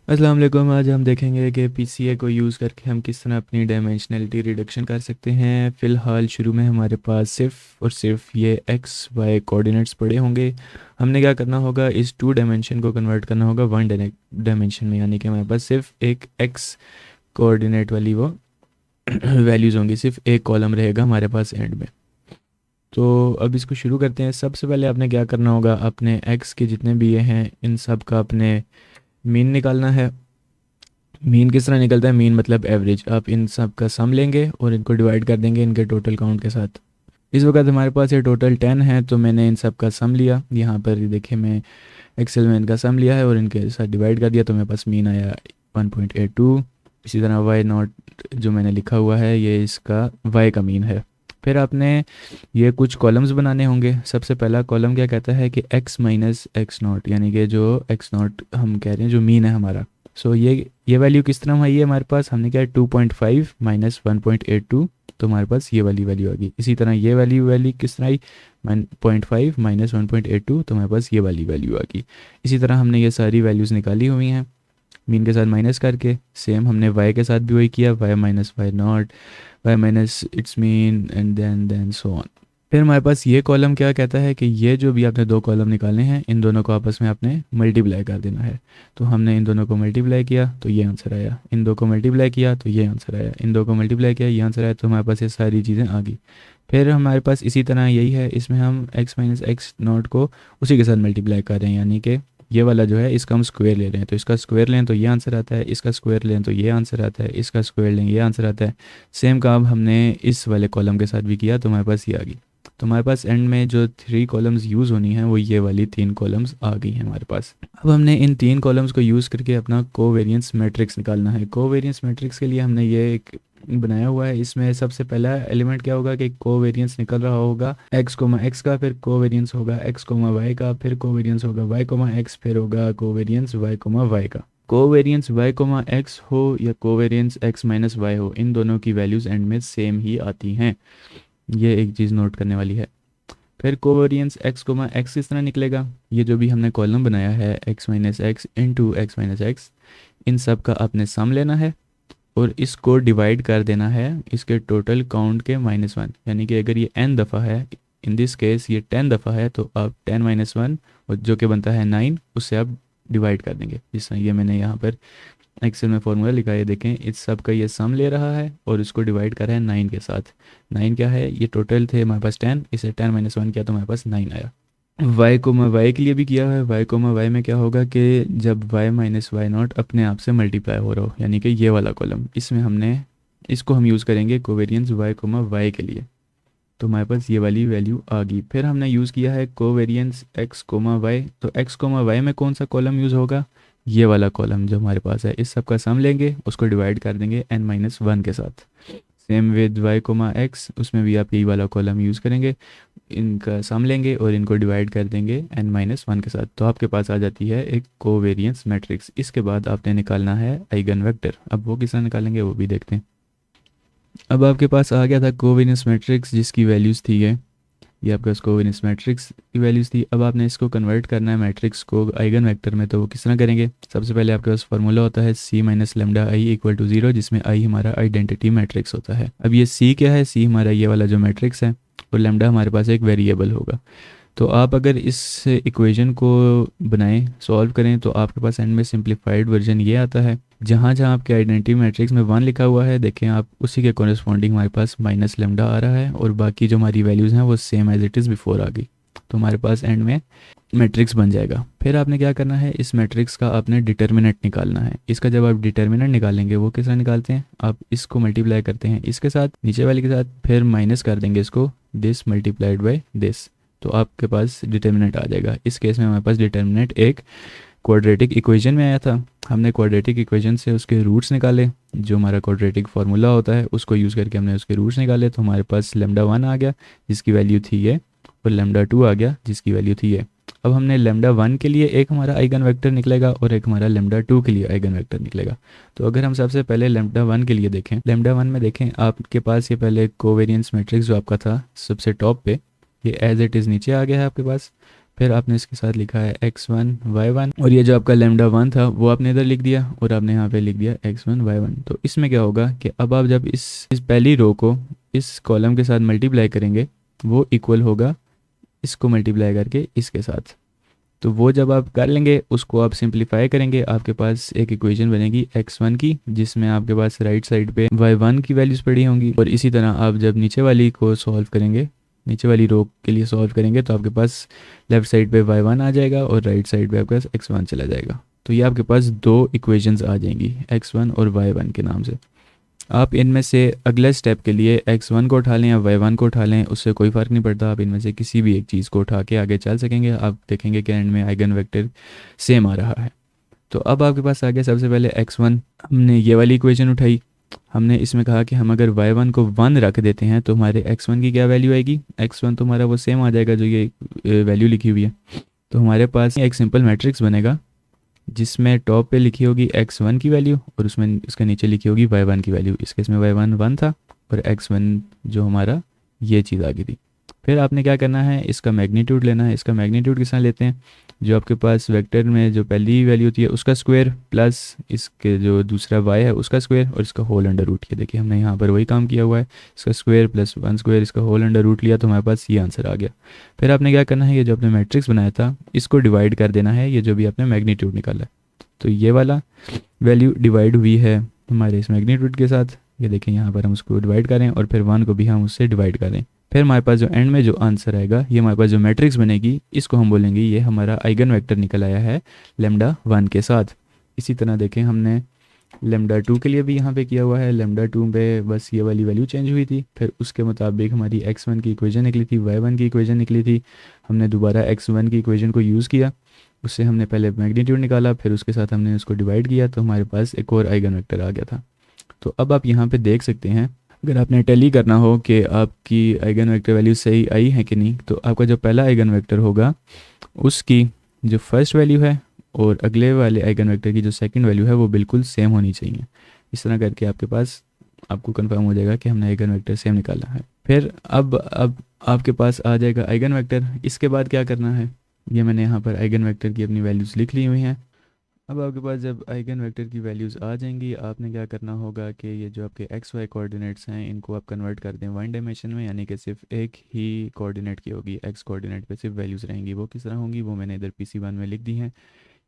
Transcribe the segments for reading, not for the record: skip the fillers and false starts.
अस्सलाम वालेकुम। आज हम देखेंगे कि पीसीए को यूज़ करके हम किस तरह अपनी डायमेंशनलिटी रिडक्शन कर सकते हैं। फ़िलहाल शुरू में हमारे पास सिर्फ और सिर्फ ये एक्स वाई कोऑर्डिनेट्स पड़े होंगे। हमने क्या करना होगा, इस टू डायमेंशन को कन्वर्ट करना होगा वन डायमेंशन में, यानी कि हमारे पास सिर्फ एक एक्स कोऑर्डिनेट वाली वो वैल्यूज़ होंगी, सिर्फ एक कॉलम रहेगा हमारे पास एंड में। तो अब इसको शुरू करते हैं। सबसे पहले आपने क्या करना होगा, अपने एक्स के जितने भी ये हैं इन सब का अपने मीन निकालना है। मीन किस तरह निकलता है, मीन मतलब एवरेज। आप इन सब का सम लेंगे और इनको डिवाइड कर देंगे इनके टोटल काउंट के साथ। इस वक्त हमारे पास ये टोटल 10 है, तो मैंने इन सब का सम लिया। यहाँ पर ये देखिए, मैं एक्सेल में इनका सम लिया है और इनके साथ डिवाइड कर दिया, तो मेरे पास मीन आया 1.82। इसी तरह वाई नॉट जो मैंने लिखा हुआ है ये इसका वाई का मीन है। फिर आपने ये कुछ कॉलम्स बनाने होंगे। सबसे पहला कॉलम क्या कहता है कि x माइनस एक्स नॉट, यानी कि जो x नॉट हम कह रहे हैं जो मीन है हमारा। सो ये वैल्यू किस तरह आई है हमारे पास, हमने क्या 2.5 माइनस 1.82, तो हमारे पास ये वाली वैल्यू आ गई। इसी तरह ये वैल्यू किस तरह आई, 0.5 माइनस 1.82, तो हमारे पास ये वाली वैल्यू आ गई। इसी तरह हमने ये सारी वैल्यूज़ निकाली हुई हैं मीन के साथ माइनस करके। सेम हमने y के साथ भी वही किया, y minus Y naught, Y minus its mean and then so on. फिर हमारे पास ये कॉलम क्या कहता है कि ये जो भी आपने दो कॉलम निकाले हैं इन दोनों को आपस में आपने मल्टीप्लाई कर देना है। तो हमने इन दोनों को मल्टीप्लाई किया तो ये आंसर आया, इन दो को मल्टीप्लाई किया तो ये आंसर आया, इन दो को मल्टीप्लाई किया ये आंसर आया, तो हमारे पास ये सारी चीज़ें आ गई। फिर हमारे पास इसी तरह यही है, इसमें हम x माइनस एक्स नॉट को उसी के साथ मल्टीप्लाई कर रहे हैं, यानी कि ये वाला जो है इसका हम स्क्वायर ले रहे हैं, तो इसका स्क्वायर लें तो ये आंसर आता है, इसका स्क्वायर लें तो ये आंसर आता है, इसका स्क्वायर लें ये आंसर आता है। सेम काम हमने इस वाले कॉलम के साथ भी किया, तो हमारे पास ये आ गई। तो हमारे पास एंड में जो थ्री कॉलम्स यूज़ होनी है वो ये वाली तीन कॉलम्स आ गई हैं हमारे पास। अब हमने इन तीन कॉलम्स को यूज़ करके अपना कोवेरिएंस मैट्रिक्स निकालना है। कोवेरिएंस मैट्रिक्स के लिए हमने ये एक बनाया हुआ है। इसमें सबसे पहला एलिमेंट क्या होगा कि कोवेरिएंस निकल रहा होगा x कोमा एक्स का, फिर कोवेरिएंस होगा x कोमा वाई का, फिर कोवेरिएंस होगा y कोमा एक्स, फिर होगा कोवेरिएंस y कोमा वाई का। कोवेरिएंस y कोमा एक्स हो या कोवेरिएंस x माइनस वाई हो, इन दोनों की वैल्यूज़ एंड में सेम ही आती हैं। ये एक चीज़ नोट करने वाली है। फिर कोवेरिएंस x कोमा एक्स किस तरह निकलेगा, ये जो भी हमने कॉलम बनाया है x minus x into x minus x, इन सब का आपने सम लेना है और इसको डिवाइड कर देना है इसके टोटल काउंट के -1, यानी कि अगर ये n दफ़ा है, इन दिस केस ये 10 दफ़ा है, तो आप 10 माइनस 1 और जो कि बनता है 9 उससे आप डिवाइड कर देंगे। जिस तरह ये मैंने यहाँ पर एक्सेल में फॉर्मूला लिखा है, देखें इस सब का ये सम ले रहा है और इसको डिवाइड कर रहा है 9 के साथ। 9 क्या है, ये टोटल थे हमारे पास 10, इसे 10 माइनस 1 किया तो हमारे पास 9 आया। वाई को मैं वाई के लिए भी किया है। वाई को मैं वाई में क्या होगा कि जब वाई माइनस वाई नॉट अपने आप से मल्टीप्लाई हो रहा हो, यानी कि ये वाला कॉलम, इसमें हमने इसको हम यूज़ करेंगे कोवेरिएंस वाई को मैं वाई के लिए, तो हमारे पास ये वाली वैल्यू आ गई। फिर हमने यूज़ किया है कोवेरिएंस एक्स कोमा वाई, तो एक्स कोमा वाई में कौन सा कॉलम यूज़ होगा, ये वाला कॉलम जो हमारे पास है। इस सब का सम लेंगे, उसको डिवाइड कर देंगे n माइनस वन के साथ। Same with Y comma X, उसमें भी आप यही वाला कॉलम यूज़ करेंगे, इनका सम लेंगे और इनको डिवाइड कर देंगे n माइनस वन के साथ, तो आपके पास आ जाती है एक कोवेरिएंस मैट्रिक्स। इसके बाद आपने निकालना है आइगन वेक्टर। अब वो किस तरह निकालेंगे वो भी देखते हैं। अब आपके पास आ गया था कोवेरिएंस मैट्रिक्स जिसकी वैल्यूज़ थी ये आपके पास कोवेरिएंस मैट्रिक्स की वैल्यूज़ थी। अब आपने इसको कन्वर्ट करना है मैट्रिक्स को आइगन वेक्टर में, तो वो किस तरह करेंगे। सबसे पहले आपके पास फार्मूला होता है c minus lambda I equal to 0, जिसमें i हमारा आइडेंटिटी मैट्रिक्स होता है। अब ये c क्या है, c हमारा ये वाला जो मैट्रिक्स है, और लेमडा हमारे पास एक वेरिएबल होगा। तो आप अगर इस इक्वेशन को बनाएं, सॉल्व करें, तो आपके पास एंड में सिंप्लीफाइड वर्जन ये आता है। जहाँ जहाँ आपके आइडेंटिटी मैट्रिक्स में 1 लिखा हुआ है, देखें आप उसी के कॉरेस्पॉन्डिंग हमारे पास माइनस लेमडा आ रहा है, और बाकी जो हमारी वैल्यूज़ हैं वो same as it is before आ गई, तो हमारे पास एंड में मैट्रिक्स बन जाएगा। फिर आपने क्या करना है, इस मैट्रिक्स का आपने डिटर्मिनेंट निकालना है। इसका जब आप डिटर्मिनेंट निकालेंगे वो किस तरह निकालते हैं, आप इसको मल्टीप्लाई करते हैं इसके साथ, नीचे वाले के साथ, फिर माइनस कर देंगे इसको, दिस मल्टीप्लाइड बाई दिस, तो आपके पास डिटर्मिनेंट आ जाएगा। इस केस में हमारे पास डिटर्मिनेंट एक क्वाड्रेटिक इक्वेशन में आया था। हमने क्वाड्रेटिक इक्वेशन से उसके रूट्स निकाले, जो हमारा क्वाड्रेटिक फार्मूला होता है उसको यूज़ करके हमने उसके रूट्स निकाले, तो हमारे पास लेमडा 1 आ गया जिसकी वैल्यू थी ये, और लेमडा 2 आ गया जिसकी वैल्यू थी ये। अब हमने लेमडा 1 के लिए एक हमारा आइगन वेक्टर निकलेगा और एक हमारा लेमडा 2 के लिए आइगन वेक्टर निकलेगा। तो अगर हम सबसे पहले लेमडा 1 के लिए देखें, लेमडा 1 में देखें आपके पास ये पहले कोवेरिएंस मैट्रिक्स जो आपका था सबसे टॉप पे, ये एज इट इज़ नीचे आ गया है आपके पास। फिर आपने इसके साथ लिखा है x1 y1, और ये जो आपका λ1 था वो आपने इधर लिख दिया और आपने यहाँ पे लिख दिया x1 y1। तो इसमें क्या होगा कि अब आप जब इस पहली रो को इस कॉलम के साथ मल्टीप्लाई करेंगे वो इक्वल होगा इसको मल्टीप्लाई करके इसके साथ। तो वो जब आप कर लेंगे उसको आप सिंप्लीफाई करेंगे, आपके पास एक इक्वेशन बनेगी x1 की, जिसमें आपके पास राइट साइड पे y1 की वैल्यूज़ पड़ी होंगी। और इसी तरह आप जब नीचे वाली को सॉल्व करेंगे, नीचे वाली रो के लिए सॉल्व करेंगे, तो आपके पास लेफ्ट साइड पे y1 आ जाएगा और राइट साइड पे आपके पास x1 चला जाएगा। तो ये आपके पास दो इक्वेशंस आ जाएंगी x1 और y1 के नाम से। आप इनमें से अगले स्टेप के लिए x1 को उठा लें या y1 को उठा लें, उससे कोई फ़र्क नहीं पड़ता। आप इनमें से किसी भी एक चीज़ को उठा के आगे चल सकेंगे। आप देखेंगे कि एंड में आइगन वेक्टर सेम आ रहा है। तो अब आपके पास आ गया सबसे पहले x1, हमने ये वाली इक्वेशन उठाई। हमने इसमें कहा कि हम अगर y1 को 1 रख देते हैं तो हमारे x1 की क्या वैल्यू आएगी, x1 तो हमारा वो सेम आ जाएगा जो ये वैल्यू लिखी हुई है। तो हमारे पास एक सिंपल मैट्रिक्स बनेगा जिसमें टॉप पे लिखी होगी x1 की वैल्यू और उसमें उसके नीचे लिखी होगी y1 की वैल्यू। इस केस में y1 1 था और x1 जो हमारा ये चीज़ आ गई थी। फिर आपने क्या करना है, इसका मैग्नीट्यूड लेना है। इसका मैग्नीट्यूड किस तरह लेते हैं, जो आपके पास वेक्टर में जो पहली वैल्यू होती है उसका स्क्वायर प्लस इसके जो दूसरा y है उसका स्क्वायर और इसका होल अंडर रूट। किया देखिए हमने यहाँ पर वही काम किया हुआ है, इसका स्क्वायर प्लस 1 स्क्वायर इसका होल अंडर रूट लिया तो हमारे पास ये आंसर आ गया। फिर आपने क्या करना है, ये जो आपने मैट्रिक्स बनाया था इसको डिवाइड कर देना है, ये जो भी आपने मैग्नीट्यूड निकाला है। तो ये वाला वैल्यू डिवाइड हुई है हमारे इस मैग्नीट्यूड के साथ। ये देखें यहाँ पर हम उसको डिवाइड करें और फिर 1 को भी हम उससे डिवाइड करें। फिर हमारे पास जो एंड में जो आंसर आएगा, ये हमारे पास जो मैट्रिक्स बनेगी इसको हम बोलेंगे ये हमारा आइगन वेक्टर निकल आया है λ1 के साथ। इसी तरह देखें हमने λ2 के लिए भी यहाँ पे किया हुआ है। λ2 पे बस ये वाली वैल्यू चेंज हुई थी, फिर उसके मुताबिक हमारी x1 की इक्वेशन निकली थी, y1 की इक्वेशन निकली थी। हमने दोबारा x1 की इक्वेशन को यूज़ किया, उससे हमने पहले मैग्नीट्यूड निकाला, फिर उसके साथ हमने उसको डिवाइड किया तो हमारे पास एक और आइगन वेक्टर आ गया था। तो अब आप यहाँ पे देख सकते हैं, अगर आपने टैली करना हो कि आपकी आइगन वेक्टर वैल्यू सही आई है कि नहीं, तो आपका जो पहला आइगन वेक्टर होगा उसकी जो फर्स्ट वैल्यू है और अगले वाले आइगन वेक्टर की जो सेकंड वैल्यू है वो बिल्कुल सेम होनी चाहिए। इस तरह करके आपके पास आपको कंफर्म हो जाएगा कि हमने आइगन वेक्टर सेम निकाला है। फिर अब आपके पास आ जाएगा आइगन वेक्टर। इसके बाद क्या करना है, ये मैंने यहाँ पर आइगन वेक्टर की अपनी वैल्यूज़ लिख ली हुई हैं। अब आपके पास जब आइगन वेक्टर की वैल्यूज़ आ जाएंगी, आपने क्या करना होगा कि ये जो आपके एक्स वाई कोऑर्डिनेट्स हैं इनको आप कन्वर्ट कर दें वन डायमेंशन में, यानी कि सिर्फ एक ही कोऑर्डिनेट की होगी, एक्स कोऑर्डिनेट पे सिर्फ वैल्यूज़ रहेंगी। वो किस तरह होंगी वो मैंने इधर PC1 में लिख दी हैं।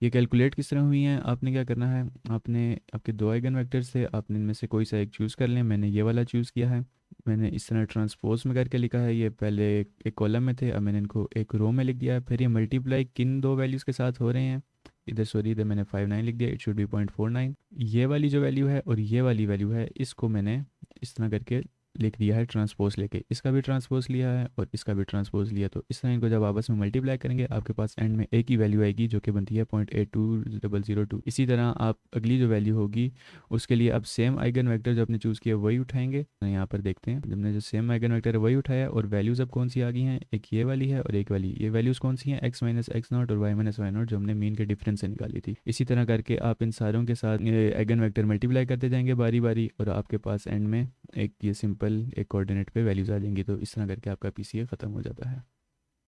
ये कैलकुलेट किस तरह हुई हैं, आपने क्या करना है, आपने आपके दो आइगन वेक्टर्स थे, आपने इनमें से कोई सा एक चूज़ कर लें। मैंने ये वाला चूज़ किया है, मैंने इस तरह ट्रांसपोज में करके लिखा है। ये पहले एक कॉलम में थे, अब मैंने इनको एक रो में लिख दिया है। फिर ये मल्टीप्लाई किन दो वैल्यूज़ के साथ हो रहे हैं, इधर सॉरी इधर मैंने 59 लिख दिया, इट शुड बी 0.49। ये वाली जो वैल्यू है और ये वाली वैल्यू है इसको मैंने इस तरह करके लिख दिया है ट्रांसपोज लेके, इसका भी ट्रांसपोज लिया है और इसका भी ट्रांसपोज लिया। तो इस तरह इनको जब आपस में मल्टीप्लाई करेंगे आपके पास एंड में एक ही वैल्यू आएगी जो कि बनती है 0.82002। इसी तरह आप अगली जो वैल्यू होगी उसके लिए आप सेम आइगन वेक्टर जो आपने चूज़ किया वही उठाएंगे। यहाँ पर देखते हैं हमने जो सेम आइगन वेक्टर है वही उठाया और वैल्यूज़ अब कौन सी आ गई हैं, एक ये वाली है और एक वाली। ये वैल्यूज़ कौन सी हैं, x माइनस एक्स नॉट और y माइनस वाई नॉट, जो हमने मीन के डिफरेंस से निकाली थी। इसी तरह करके आप इन सारों के साथ आइगन वेक्टर मल्टीप्लाई करते जाएंगे बारी बारी और आपके पास एंड में एक ये सिंपल एक कोऑर्डिनेट पे वैल्यूज़ आ जाएंगी। तो इस तरह करके आपका PCA ख़त्म हो जाता है।